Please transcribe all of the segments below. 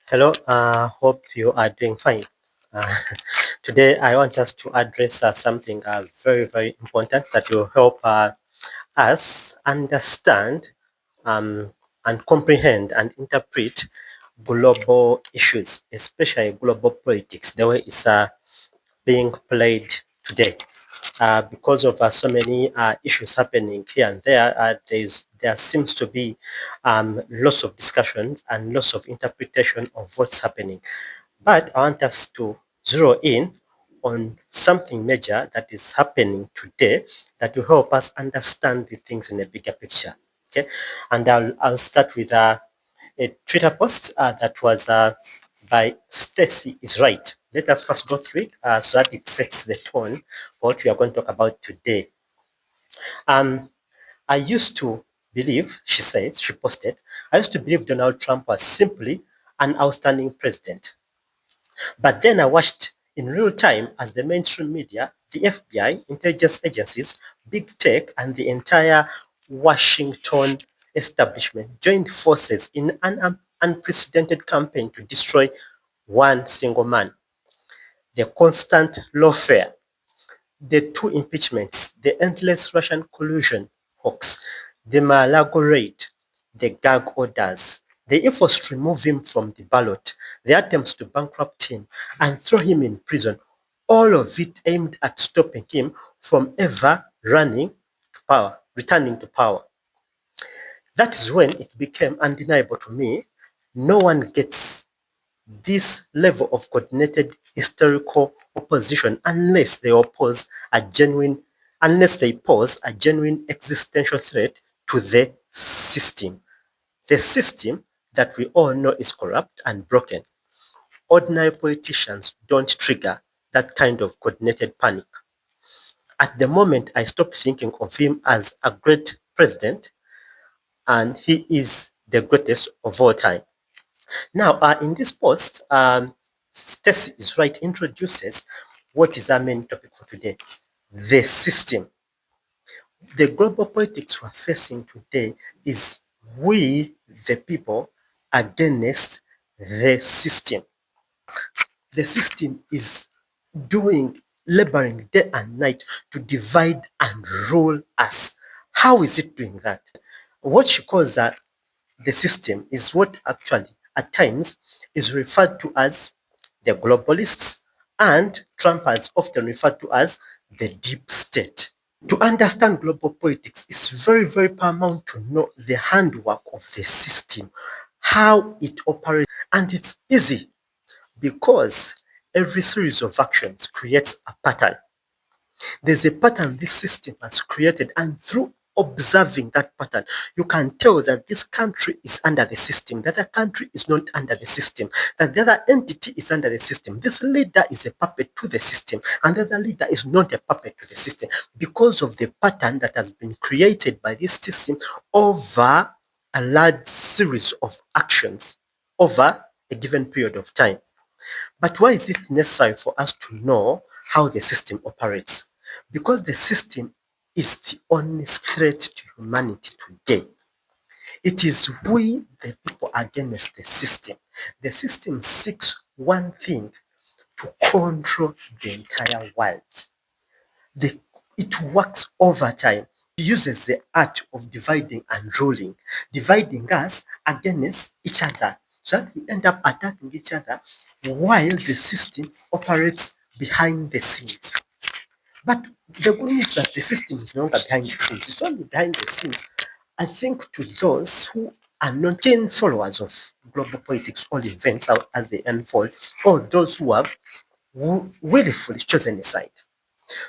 Hello, hope you are doing fine. Uh, Today, I want us to address something very, very important that will help us understand um, and comprehend and interpret global issues, especially global politics, the way it's being played today. Because of so many issues happening here and there, there seems to be lots of discussions and lots of interpretation of what's happening. But I want us to zero in on something major that is happening today that will help us understand the things in a bigger picture. Okay, and I'll start with a Twitter post that was by Stacy is right. Let us first go through it so that it sets the tone for what we are going to talk about today. Um, I used to believe, she says, she posted, I used to believe Donald Trump was simply an outstanding president. But then I watched in real time as the mainstream media, the FBI, intelligence agencies, big tech, and the entire Washington establishment joined forces in an unprecedented campaign to destroy one single man. The constant lawfare, the two impeachments, the endless Russian collusion hoax, the Mar-a-Lago raid, the gag orders, the efforts to remove him from the ballot, the attempts to bankrupt him and throw him in prison, all of it aimed at stopping him from ever returning to power. That is when it became undeniable to me. No one gets this level of coordinated historical opposition unless they pose a genuine existential threat to the system. The system that we all know is corrupt and broken. Ordinary politicians don't trigger that kind of coordinated panic. At the moment, I stopped thinking of him as a great president, and he is the greatest of all time. Now, in this post, Stacy is right introduces what is our main topic for today: the system. The global politics we're facing today is we, the people, against the system. The system is laboring day and night to divide and rule us. How is it doing that? What she calls that the system is what actually at times is referred to as the globalists, and Trump has often referred to as the deep state. To understand global politics, it's very, very paramount to know the handwork of the system, how it operates, and it's easy because every series of actions creates a pattern. There's a pattern this system has created, and through observing that pattern, you can tell that this country is under the system, that other country is not under the system, that the other entity is under the system. This leader is a puppet to the system, and the other leader is not a puppet to the system because of the pattern that has been created by this system over a large series of actions over a given period of time. But why is it necessary for us to know how the system operates? Because the system is the only threat to humanity today. It is we, the people, against the system. The system seeks one thing: to control the entire world. The, it works over time. It uses the art of dividing and ruling, dividing us against each other, so that we end up attacking each other while the system operates behind the scenes. But the good news is that the system is no longer behind the scenes. It's only behind the scenes. I think to those who are not keen followers of global politics or events as they unfold, or those who have willfully chosen a side.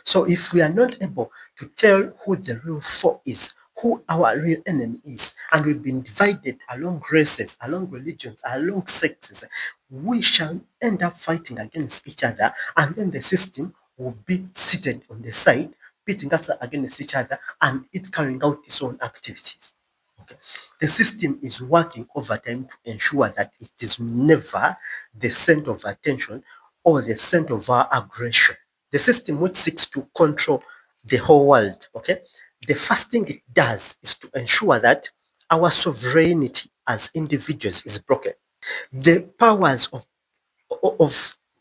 So if we are not able to tell who the real foe is, who our real enemy is, and we've been divided along races, along religions, along sects, we shall end up fighting against each other, and then the system will be seated on the side, pitting us against each other, and it carrying out its own activities. Okay. The system is working overtime to ensure that it is never the center of attention or the center of our aggression. The system which seeks to control the whole world, okay, the first thing it does is to ensure that our sovereignty as individuals is broken. The powers of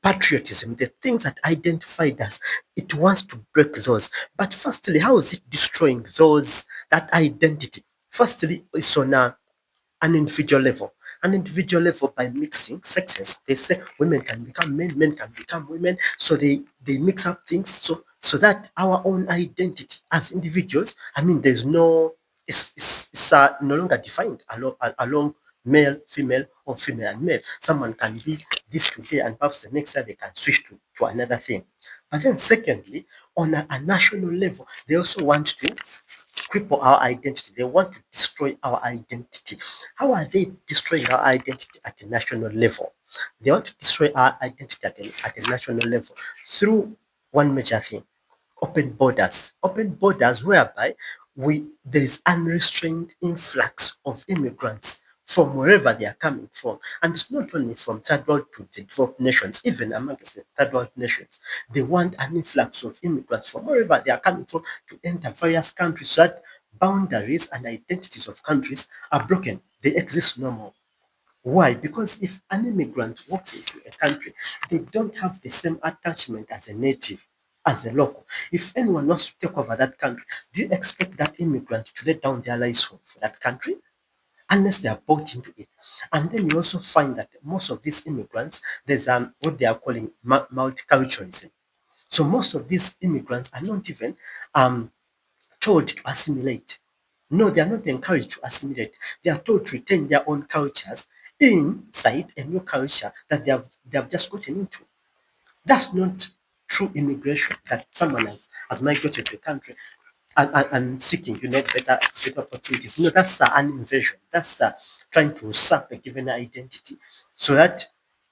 patriotism, the things that identified us, it wants to break those. But firstly, how is it destroying those, that identity? Firstly, it's on an individual level. An individual level by mixing sexes. They say women can become men can become women. So they mix up things so that our own identity as individuals, I mean, there's no, it's no longer defined along male, female, or female and male. Someone can be this today and perhaps the next year they can switch to another thing. But then secondly, on a national level, they also want to cripple our identity. They want to destroy our identity. How are they destroying our identity at a national level? They want to destroy our identity at a national level through one major thing: open borders. Open borders whereby there is unrestrained influx of immigrants from wherever they are coming from. And it's not only from third world to the developed nations, even amongst the third world nations. They want an influx of immigrants from wherever they are coming from to enter various countries so that boundaries and identities of countries are broken. They exist no more. Why? Because if an immigrant walks into a country, they don't have the same attachment as a native, as a local. If anyone wants to take over that country, do you expect that immigrant to lay down their lives for that country? Unless they are bought into it. And then you also find that most of these immigrants, there's what they are calling multiculturalism. So most of these immigrants are not even um, told to assimilate. No, they are not encouraged to assimilate. They are told to retain their own cultures inside a new culture that they have just gotten into. That's not true immigration, that someone has migrated to a country and seeking, better opportunities. No, that's an invasion. That's trying to usurp a given identity so that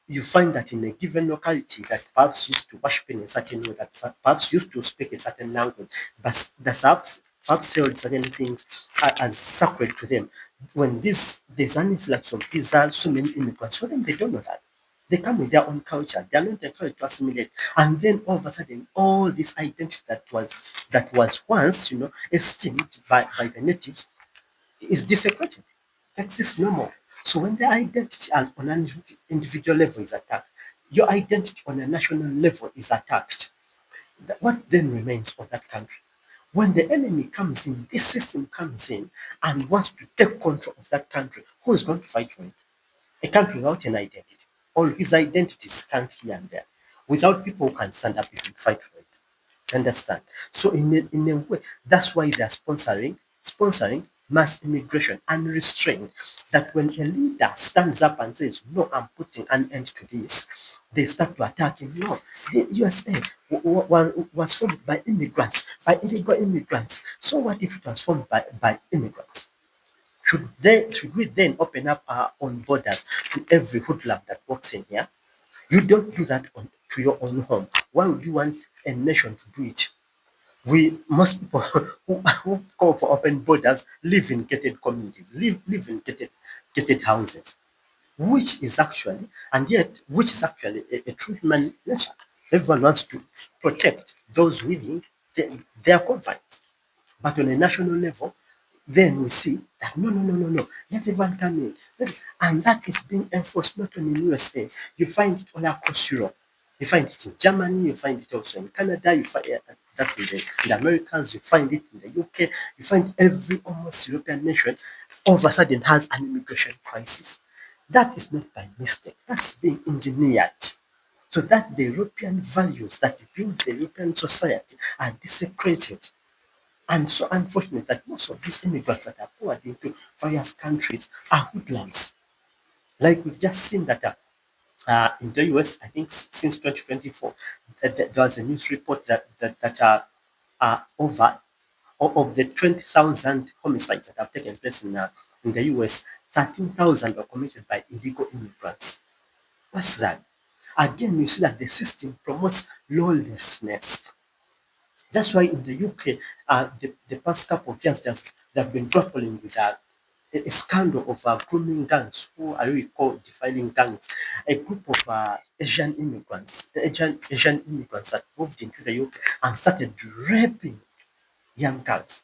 you find that in a given locality that perhaps used to worship in a certain way, that perhaps used to speak a certain language, but that perhaps held certain things as sacred to them. When there's an influx of these so many immigrants, for them they don't know that. They come with their own culture. They are not encouraged to assimilate. And then all of a sudden, all this identity that was once, esteemed by the natives is desecrated. It exists no more. So when the identity on an individual level is attacked, your identity on a national level is attacked. What then remains of that country? When the enemy comes in, this system comes in and wants to take control of that country, who is going to fight for it? A country without an identity. All his identities scant here and there. Without people who can stand up and fight for it. Understand? So in a way, that's why they're sponsoring mass immigration unrestrained. That when a leader stands up and says, "No, I'm putting an end to this," they start to attack him. No, the USA was formed by immigrants, by illegal immigrants. So what if it was formed by immigrants? Should we then open up our own borders to every hoodlum that walks in here? You don't do that to your own home. Why would you want a nation to do it? Most people who call for open borders live in gated communities, live in gated houses, which is actually a true human nature. Everyone wants to protect those within their confines. But on a national level, then we see that no, no, no, no, no, let everyone come in. And that is being enforced not only in USA, you find it all across Europe. You find it in Germany, you find it also in Canada, you find that's in the Americas, you find it in the UK, you find every almost European nation all of a sudden has an immigration crisis. That is not by mistake, that's being engineered so that the European values that build the European society are desecrated. And so unfortunate that most of these immigrants that are poured into various countries are hoodlums. Like we've just seen that in the US, I think since 2024, there was a news report that over of the 20,000 homicides that have taken place in the US, 13,000 were committed by illegal immigrants. What's that? Again, you see that the system promotes lawlessness. That's why in the UK, the past couple of years, they've been grappling with a scandal of grooming gangs, who I really call defiling gangs, a group of Asian immigrants that moved into the UK and started raping young girls.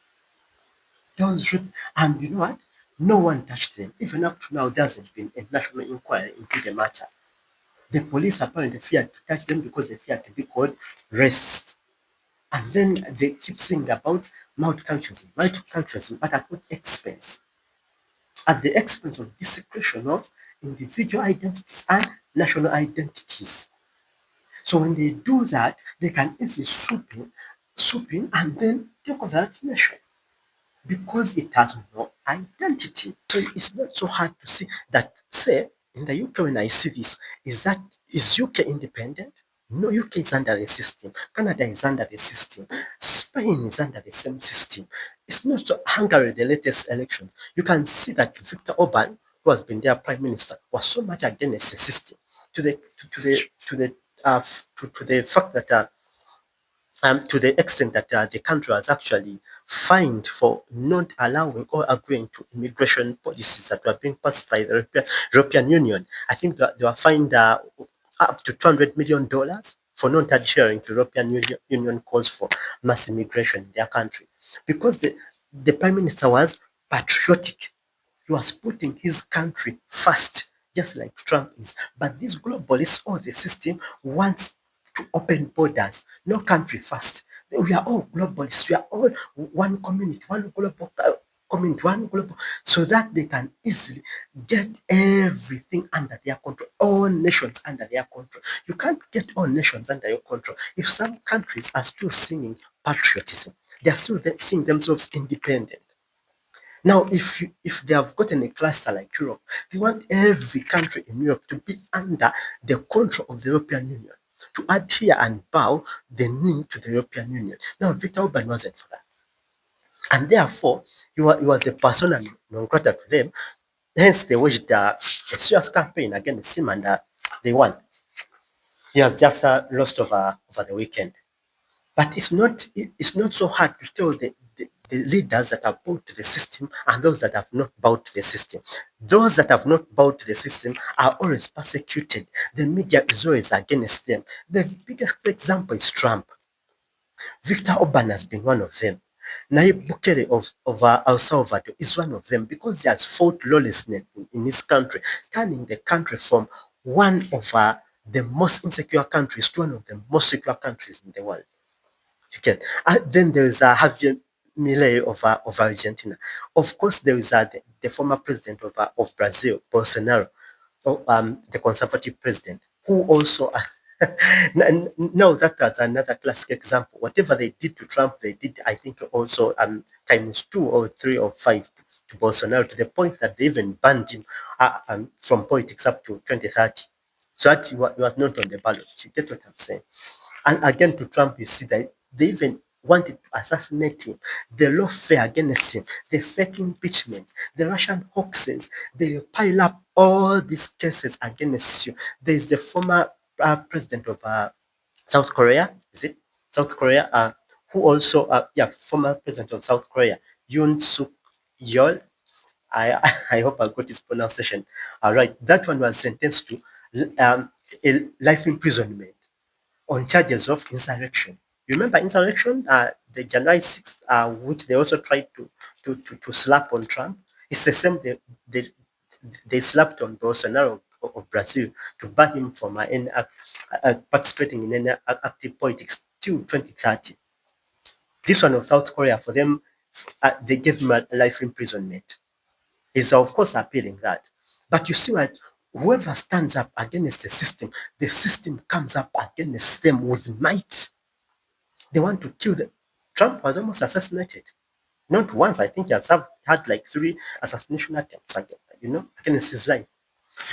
Those rape, and you know what? No one touched them. Even up to now, there hasn't been a national inquiry into the matter. The police apparently feared to touch them because they feared to be called racist. And then they keep saying about multiculturalism, but at what expense? At the expense of desecration of individual identities and national identities. So when they do that, they can easily swoop in and then take over that nation because it has no identity. So it's not so hard to see that, say, in the UK, when I see this, is UK independent? No, UK is under the system. Canada is under the system. Spain is under the same system. It's not so Hungary, the latest elections. You can see that Viktor Orban, who has been their prime minister, was so much against the system to the to the fact that to the extent that the country was actually fined for not allowing or agreeing to immigration policies that were being passed by the European Union. I think that they were fined up to $200 million for not adhering to European Union calls for mass immigration in their country because the Prime Minister was patriotic. He was putting his country first, just like Trump is. But these globalists or the system wants to open borders, no country first. We are all globalists. We are all one community, one global community, one global, so that they can easily get everything under their control, all nations under their control. You can't get all nations under your control if some countries are still singing patriotism. They are still seeing themselves independent. Now, if they have gotten a cluster like Europe, they want every country in Europe to be under the control of the European Union, to adhere and bow the knee to the European Union. Now, Viktor Orban wasn't for that. And therefore, he was a persona non grata to them. Hence, they waged a serious campaign against him and they won. He has just lost over the weekend. But it's not so hard to tell the leaders that have bowed to the system and those that have not bowed to the system. Those that have not bowed to the system are always persecuted. The media is always against them. The biggest example is Trump. Viktor Orban has been one of them. Nayib Bukele of El Salvador is one of them because he has fought lawlessness in his country, turning the country from one of the most insecure countries to one of the most secure countries in the world. You get. Then there is Javier Milei of Argentina. Of course, there is the former president of Brazil, Bolsonaro, the conservative president, who also. No, that's another classic example. Whatever they did to Trump, they did, I think, also times 2 or 3 or 5 to Bolsonaro, to the point that they even banned him from politics up to 2030. So that he was not on the ballot. You get what I'm saying? And again, to Trump, you see that they even wanted to assassinate him. The lawfare against him, the fake impeachment, the Russian hoaxes, they pile up all these cases against you. There is the former president of South Korea, is it? South Korea, who also, former president of South Korea, Yoon Suk Yeol. I hope I got his pronunciation. All right, that one was sentenced to a life imprisonment on charges of insurrection. You remember insurrection, the January 6th, which they also tried to slap on Trump? It's the same they slapped on Bolsonaro of Brazil to ban him from participating in any active politics till 2030. This one of South Korea, for them, they gave him a life imprisonment. Is of course appealing that. But you see what? Whoever stands up against the system comes up against them with might. They want to kill them. Trump was almost assassinated. Not once. I think he has had like 3 assassination attempts against his life.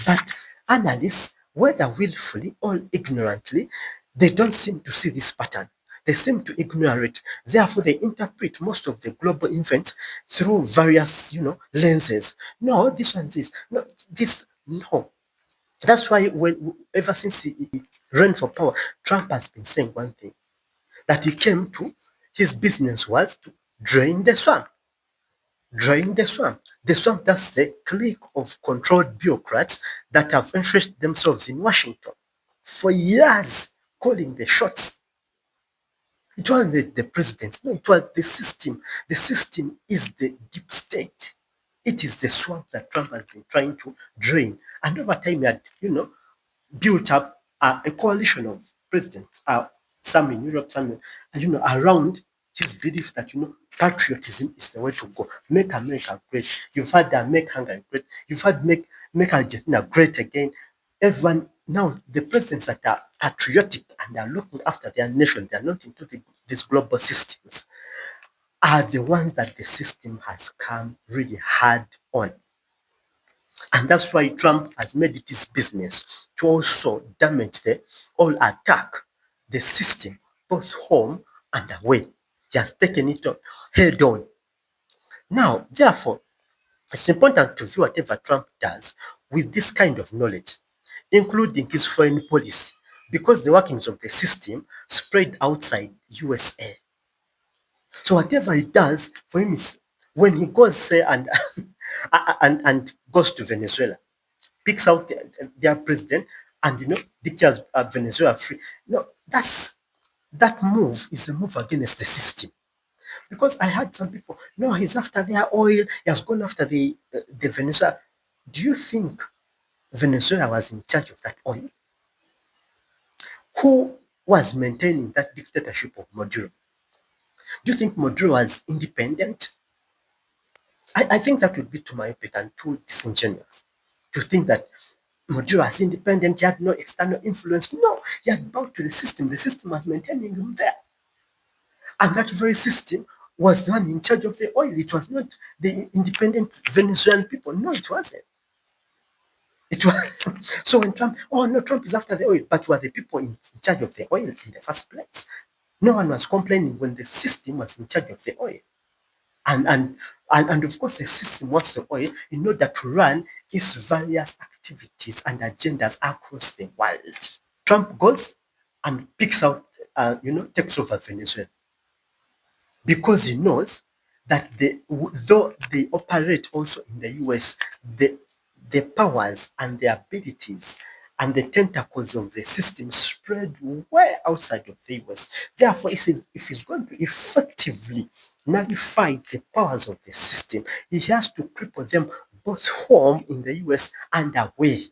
But analysts, whether willfully or ignorantly, they don't seem to see this pattern. They seem to ignore it. Therefore, they interpret most of the global events through various, lenses. No, this one is no, this no. That's why ever since he ran for power, Trump has been saying one thing, that he came to, his business was to drain the swamp. Drain the swamp. The swamp, that's the clique of controlled bureaucrats that have entrenched themselves in Washington for years, calling the shots. It wasn't the president, no, it was the system. The system is the deep state. It is the swamp that Trump has been trying to drain. And over time, he had, built up a coalition of presidents, some in Europe, some, around his belief that, patriotism is the way to go. Make America great. You've had Make Hungary great. You've had make Argentina great again. Everyone, now the presidents that are patriotic and are looking after their nation, they are not into these global systems, are the ones that the system has come really hard on. And that's why Trump has made it his business to also damage or attack the system, both home and away. He has taken it head on. Now, therefore, it's important to view whatever Trump does with this kind of knowledge, including his foreign policy, because the workings of the system spread outside USA. So whatever he does for him is when he goes say and and goes to Venezuela, picks out their president and declares Venezuela free. No, that move is a move against the system. Because I had some people, no, he's after their oil, he has gone after the Venezuela. Do you think Venezuela was in charge of that oil? Who was maintaining that dictatorship of Maduro? Do you think Maduro was independent? I think that would be too myopic and too disingenuous to think that Maduro was independent, he had no external influence. No, he had bowed to the system. The system was maintaining him there. And that very system was the one in charge of the oil. It was not the independent Venezuelan people. No, it wasn't. It was so when Trump, oh no, Trump is after the oil, but were the people in charge of the oil in the first place? No one was complaining when the system was in charge of the oil. And of course, the system wants the oil in order to run its various activities and agendas across the world. Trump goes and picks out, takes over Venezuela because he knows that though they operate also in the US, the powers and the abilities and the tentacles of the system spread way outside of the US. Therefore, if he's going to effectively nullify the powers of the system, he has to cripple them both home in the US and away.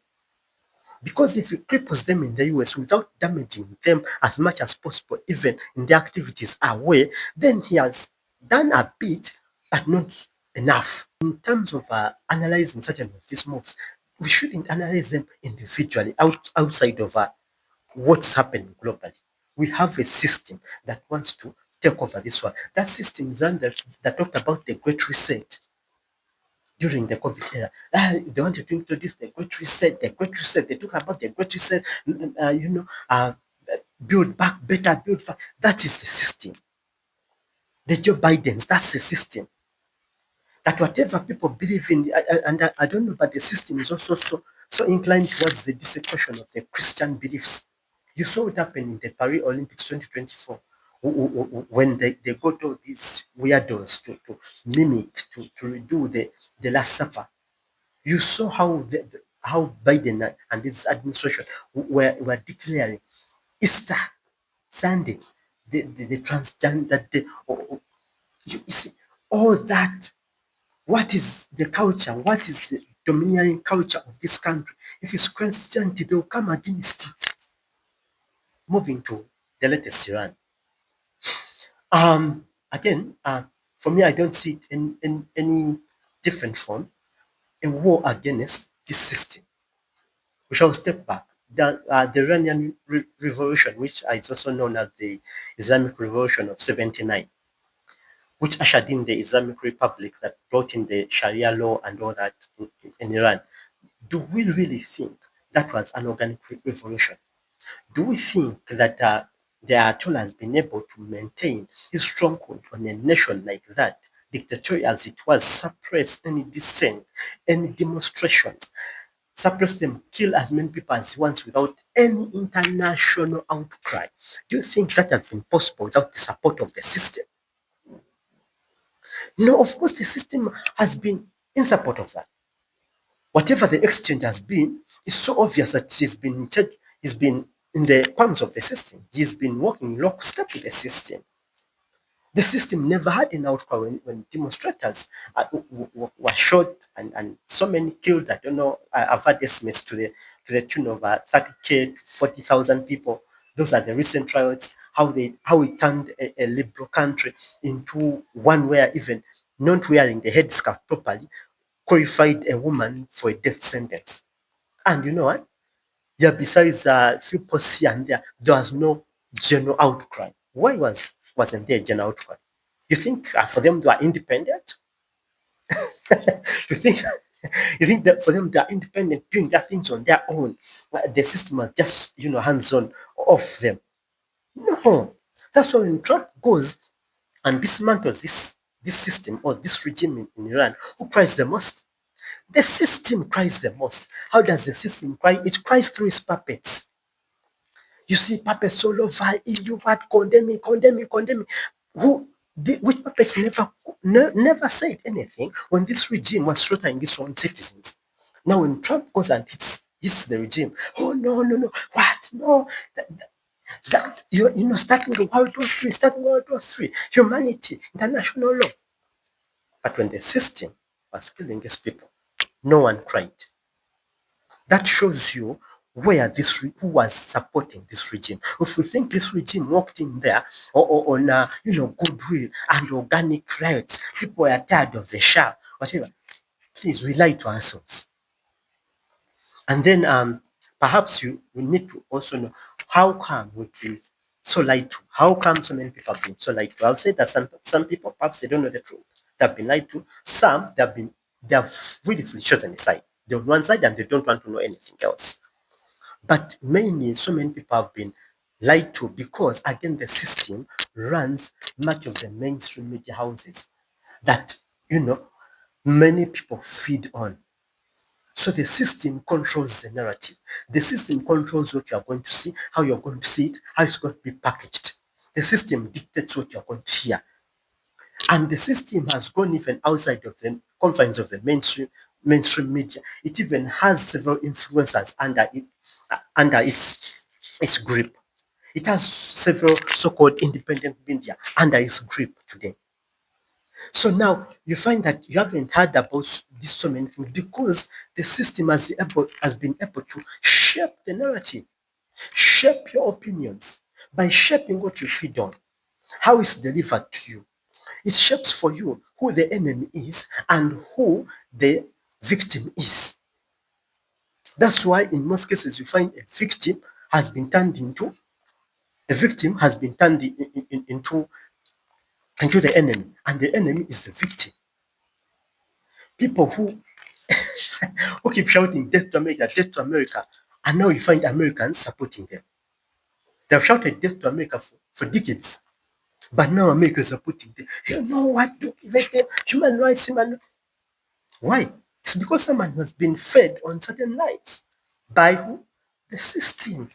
Because if he cripples them in the US without damaging them as much as possible, even in the activities away, then he has done a bit, but not enough. In terms of analyzing certain of these moves, we shouldn't analyze them individually outside of what's happening globally. We have a system that wants to take over this one. That system is one that talked about the Great Reset during the COVID era. They wanted to introduce the Great Reset, the Great Reset. They talk about the Great Reset, build back better, build back. That is the system. The Joe Bidens, that's the system. That whatever people believe in, and I don't know, but the system is also so inclined towards the desecration of the Christian beliefs. You saw it happen in the Paris Olympics 2024 when they got all these weirdos to mimic, to redo the Last Supper. You saw how Biden and his administration were declaring Easter Sunday, the transgender day. You see, all that. What is the culture? What is the domineering culture of this country? If it's Christianity, they will come against it. Moving to the latest Iran. Again, for me, I don't see it in any different from a war against this system. We shall step back. The Iranian Revolution, which is also known as the Islamic Revolution of 79, which ushered in the Islamic Republic that brought in the Sharia law and all that in Iran. Do we really think that was an organic revolution? Do we think that the Ayatollah has been able to maintain his stronghold on a nation like that, dictatorial as it was, suppress any dissent, any demonstrations, suppress them, kill as many people as he wants without any international outcry? Do you think that has been possible without the support of the system? No, of course, the system has been in support of that. Whatever the exchange has been, it's so obvious that he's been in charge, he's been in the palms of the system. He's been working lockstep with the system. The system never had an outcry when demonstrators were shot and so many killed. I don't know. I've had estimates to the tune of 30K to 40,000 people. Those are the recent riots. How it turned a liberal country into one where even not wearing the headscarf properly qualified a woman for a death sentence. And you know what? Yeah, besides a few posts here and there was no general outcry. Why wasn't there a general outcry? You think for them they are independent? you think you think that for them they are independent, doing their things on their own? The system is just hands on off them. No, that's why when Trump goes and dismantles this system or this regime in Iran, who cries the most? The system cries the most. How does the system cry? It cries through its puppets. You see puppets all over EU, what condemning, condemning, condemning. Which puppets never said anything when this regime was slaughtering its own citizens. Now, when Trump goes and hits the regime, oh no, no, no, what? No, starting the World War III, humanity, international law. But when the system was killing its people, no one cried. That shows you where who was supporting this regime. If you think this regime walked in there or on goodwill and organic rights, people were tired of the Shah, whatever. Please, we lie to ourselves. And then perhaps we need to also know how come we've been so lied to. How come so many people have been so lied to? I've said that some people perhaps they don't know the truth. They've been lied to. Some they have really chosen a side. They're on one side and they don't want to know anything else. But mainly, so many people have been lied to because, again, the system runs much of the mainstream media houses that, many people feed on. So the system controls the narrative. The system controls what you are going to see, how you're going to see it, how it's going to be packaged. The system dictates what you're going to hear. And the system has gone even outside of the confines of the mainstream media. It even has several influencers under its grip. It has several so-called independent media under its grip today. So now you find that you haven't heard about this so many things because the system has been able to shape the narrative, shape your opinions by shaping what you feed on, how it's delivered to you. It shapes for you who the enemy is and who the victim is. That's why in most cases you find a victim has been turned into the enemy, and the enemy is the victim. People who keep shouting death to America, and now you find Americans supporting them. They've shouted death to America for decades, but now America is supporting them. You know what? Do human rights, human. Why? It's because someone has been fed on certain lies. By who? The system.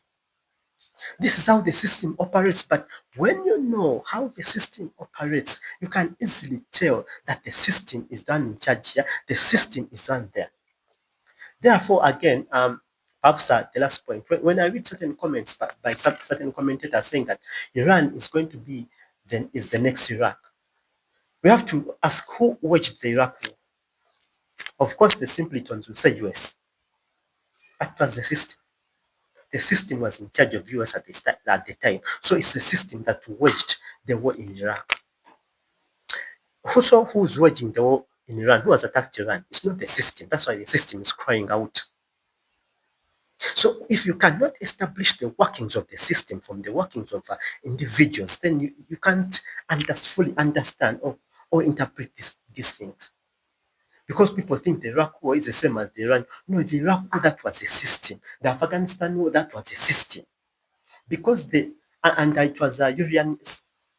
This is how the system operates. But when you know how the system operates, you can easily tell that the system is done in charge here, the system is done there. Therefore, again, perhaps the last point, when I read certain comments by some certain commentators saying that Iran is going to be is the next Iraq, we have to ask who waged the Iraq war. Of course, the simpletons will say US, but it was the system. The system was in charge of US at the time. So it's the system that waged the war in Iraq. Also, who's waging the war in Iran? Who has attacked Iran? It's not the system. That's why the system is crying out. So if you cannot establish the workings of the system from the workings of individuals, then you can't fully understand or interpret these things. Because people think the Iraq war is the same as the Iran. No, the Iraq war, that was a system. The Afghanistan war, that was a system. Because it was Julian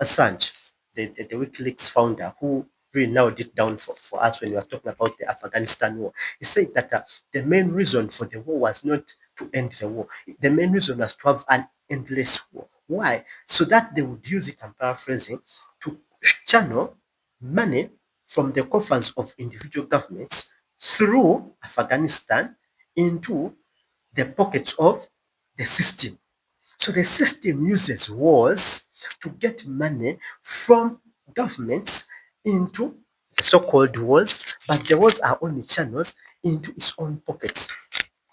Assange, the WikiLeaks founder, who really narrowed it down for us when we were talking about the Afghanistan war. He said that the main reason for the war was not to end the war. The main reason was to have an endless war. Why? So that they would use it, I'm paraphrasing, to channel money from the coffers of individual governments through Afghanistan into the pockets of the system. So the system uses wars to get money from governments into the so-called wars, but the wars are only channels into its own pockets.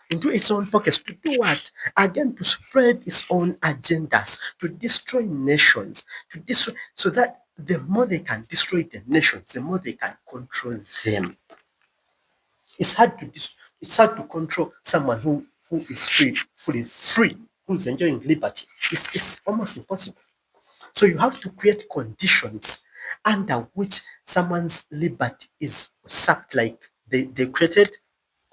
Into its own pockets to do what? Again, to spread its own agendas, to destroy nations, to destroy, so that the more they can destroy the nations, the more they can control them. It's hard to it's hard to control someone who is free, fully free, who's enjoying liberty. It's almost impossible. So you have to create conditions under which someone's liberty is sapped, like they created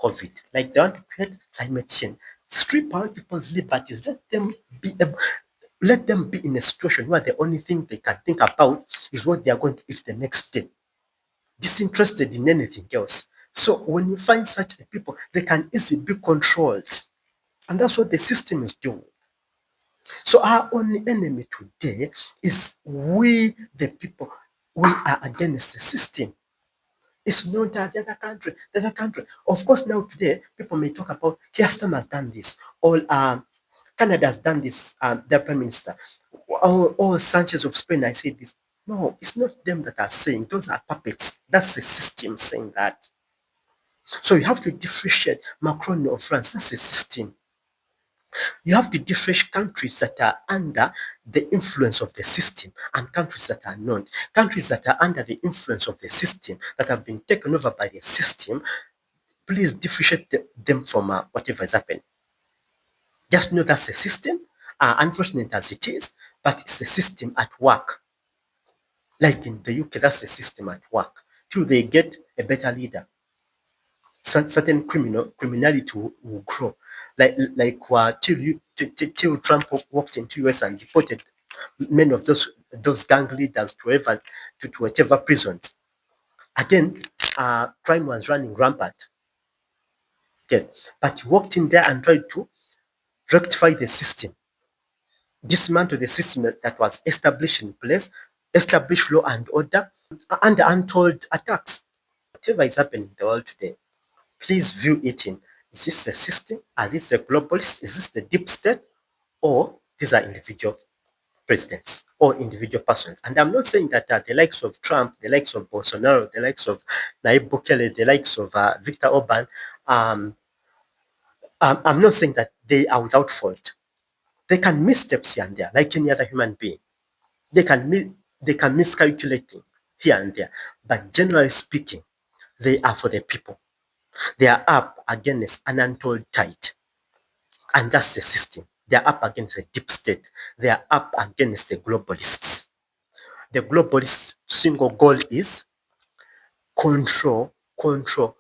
COVID, like they want to create climate change. Strip out people's liberties, let them be in a situation where the only thing they can think about is what they are going to eat the next day, disinterested in anything else. So when you find such a people, they can easily be controlled. And that's what the system is doing. So our only enemy today is we, the people. We are against the system. It's not that the other country, the other country. Of course, now today, people may talk about Kiastam has done this, or Canada has done this, their prime minister, or Sanchez of Spain, I said this. No, it's not them that are saying, those are puppets. That's the system saying that. So you have to differentiate Macron of France, that's the system. You have to differentiate countries that are under the influence of the system and countries that are not. Countries that are under the influence of the system, that have been taken over by the system, please differentiate them from whatever is happening. Just know that's the system, unfortunate as it is, but it's the system at work. Like in the UK, that's the system at work. Till they get a better leader, certain criminality will grow. Till Trump walked into US and deported many of those gang leaders to whatever prisons. Again, crime was running rampant. Okay. But he walked in there and tried to rectify the system, dismantle the system that was established in place, establish law and order, and the untold attacks. Whatever is happening in the world today, please view it in, is this the system? Are these the globalists? Is this the deep state? Or these are individual presidents or individual persons? And I'm not saying that the likes of Trump, the likes of Bolsonaro, the likes of Nayib Bukele, the likes of Victor Orban, I'm not saying that they are without fault. They can miss steps here and there, like any other human being. They can miscalculate things here and there. But generally speaking, they are for the people. They are up against an untold tide. And that's the system. They are up against the deep state. They are up against the globalists. The globalists' single goal is control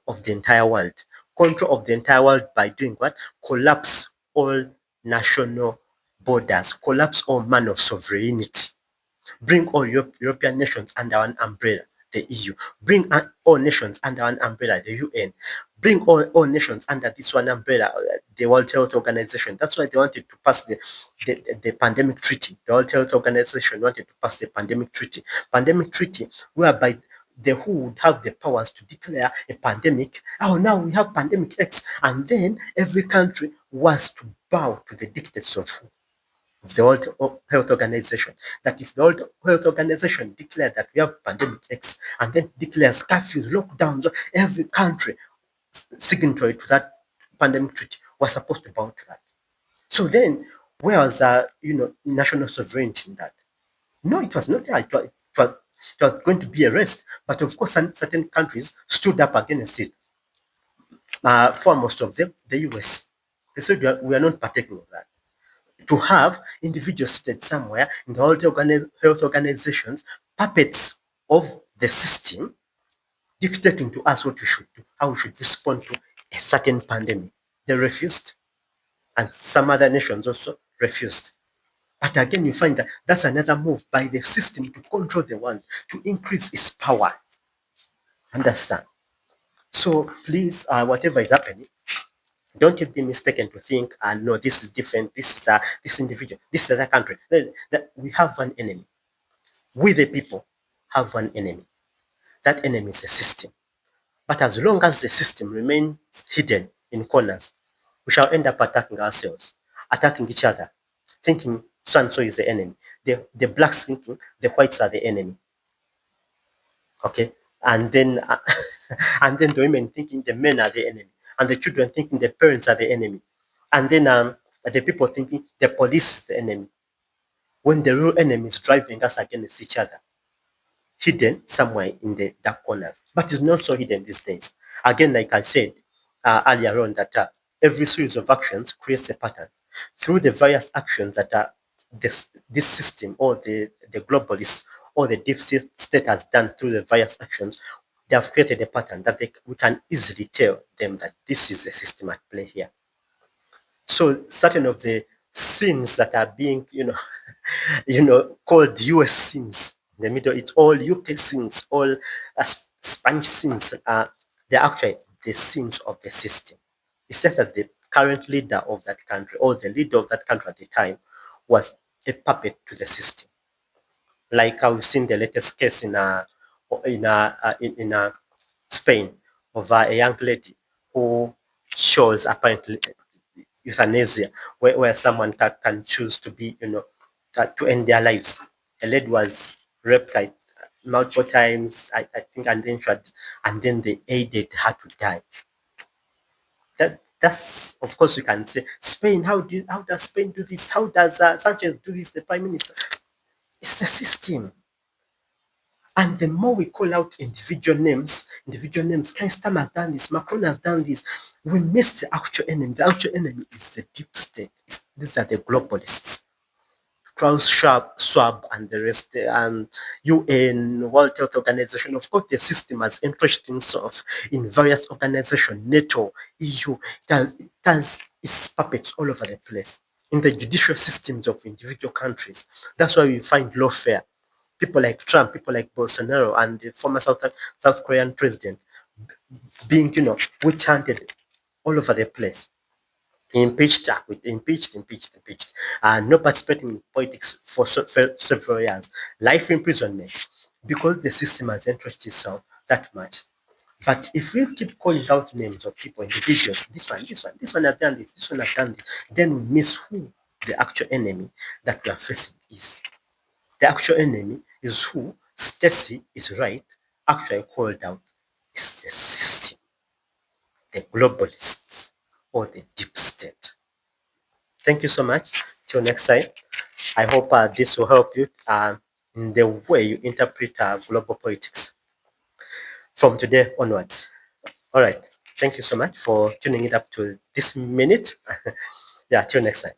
of the entire world. Control of the entire world by doing what? Collapse all national borders, collapse all manner of sovereignty. Bring all European nations under one umbrella, the EU. Bring all nations under one umbrella, the UN. Bring all nations under this one umbrella, the World Health Organization. That's why they wanted to pass the pandemic treaty. The World Health Organization wanted to pass the pandemic treaty. Pandemic treaty, whereby the WHO would have the powers to declare a pandemic. Oh, now we have pandemic X. And then every country was to bow to the dictates of the World Health Organization. That if the World Health Organization declared that we have pandemic X and then declares curfews, lockdowns, every country signatory to that pandemic treaty was supposed to bow to that. So then, where was national sovereignty in that? No, it was not there. It was going to be a rest, but of course, certain countries stood up against it. Foremost of them, the US. They said we are not partaking of that. To have individuals seated somewhere in the World Health Organizations, puppets of the system, dictating to us what we should do, how we should respond to a certain pandemic. They refused, and some other nations also refused. But again, you find that that's another move by the system to control the world, to increase its power. Understand? So please, whatever is happening, don't be mistaken to think, no, this is different. This is this individual. This is other country. We have one enemy. We, the people, have one enemy. That enemy is the system. But as long as the system remains hidden in corners, we shall end up attacking ourselves, attacking each other, thinking so and so is the enemy. The blacks thinking the whites are the enemy. Okay, and then and then the women thinking the men are the enemy, and the children thinking the parents are the enemy, and then the people thinking the police is the enemy, when the real enemy is driving us against each other, hidden somewhere in the dark corners. But it's not so hidden these days. Again, like I said earlier on, that every series of actions creates a pattern. Through the various actions that this system or the globalists or the deep state has done through the various actions, they have created a pattern that we can easily tell them that this is the system at play here. So certain of the sins that are being, called US sins in the Middle East, all UK sins, all Spanish sins, they're actually the sins of the system. It's just that the current leader of that country or the leader of that country at the time was a puppet to the system. Like I've seen the latest case in Spain of a young lady who shows apparently euthanasia, where someone can choose to be, to end their lives. A lady was raped like multiple times, I think, and then and then they aided her to die. That's, of course, you can say Spain. How does Spain do this? How does Sanchez do this? The prime minister. It's the system. And the more we call out individual names, Keir Starmer has done this, Macron has done this, we miss the actual enemy. The actual enemy is the deep state. These are the globalists. Klaus Schwab and the rest, UN, World Health Organization. Of course, the system has interest in various organizations, NATO, EU. It has its puppets all over the place in the judicial systems of individual countries. That's why we find lawfare. People like Trump, people like Bolsonaro, and the former South Korean president being, witch-hunted all over the place. Impeached, impeached, no participating in politics for several years, life imprisonment, because the system has entrenched itself that much. But if we keep calling out names of people, individuals, this one has done this one has done this, then we miss who the actual enemy that we are facing is. The actual enemy is who Stacy is right, actually called out, is the system, the globalists, or the deep state. Thank you so much. Till next time. I hope this will help you in the way you interpret global politics from today onwards. All right. Thank you so much for tuning it up to this minute. Yeah, till next time.